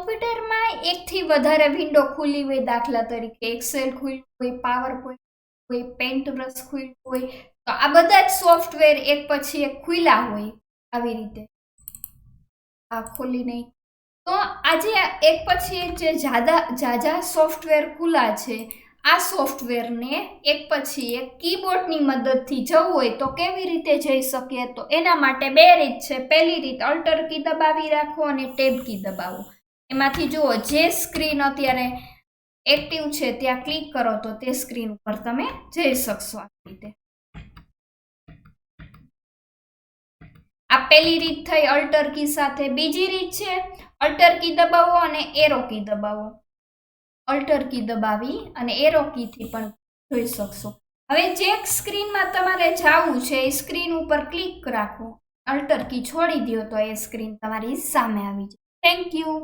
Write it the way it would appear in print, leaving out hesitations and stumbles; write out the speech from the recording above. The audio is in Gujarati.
કોમ્પ્યુટરમાં એકથી વધારે વિન્ડો ખુલી હોય, દાખલા તરીકે એક્સેલ ખુલ્યું હોય, પાવરપોઈન્ટ હોય, પેન્ટ બ્રશ ખુલ્યું હોય, તો આ બધા જ સોફ્ટવેર એક પછી એક ખુલ્યા હોય આવી રીતે. આ ખોલી નહીં તો આજે એક પછી એક જે જાજા સોફ્ટવેર ખુલ્લા છે, આ સોફ્ટવેરને એક પછી એક કીબોર્ડની મદદથી જવું હોય તો કેવી રીતે જઈ શકીએ? તો એના માટે બે રીત છે. પહેલી રીત, અલ્ટર કી દબાવી રાખો અને ટેબ કી દબાવો. એમાંથી જુઓ જે સ્ક્રીન અત્યારે એક્ટિવ છે ત્યાં ક્લિક કરો તો તે સ્ક્રીન ઉપર તમે જઈ શકશો આવી રીતે. આ પહેલી રીત થઈ અલ્ટર કી સાથે. બીજી રીત છે અલ્ટર કી દબાવો અને એરો કી દબાવો. અલ્ટર કી દબાવી અને એરો કી થી પણ જોઈ શકશો. હવે જે સ્ક્રીનમાં તમારે જવું છે એ સ્ક્રીન ઉપર ક્લિક રાખો, અલ્ટર કી છોડી દો તો એ સ્ક્રીન તમારી સામે આવી જાય. Thank you.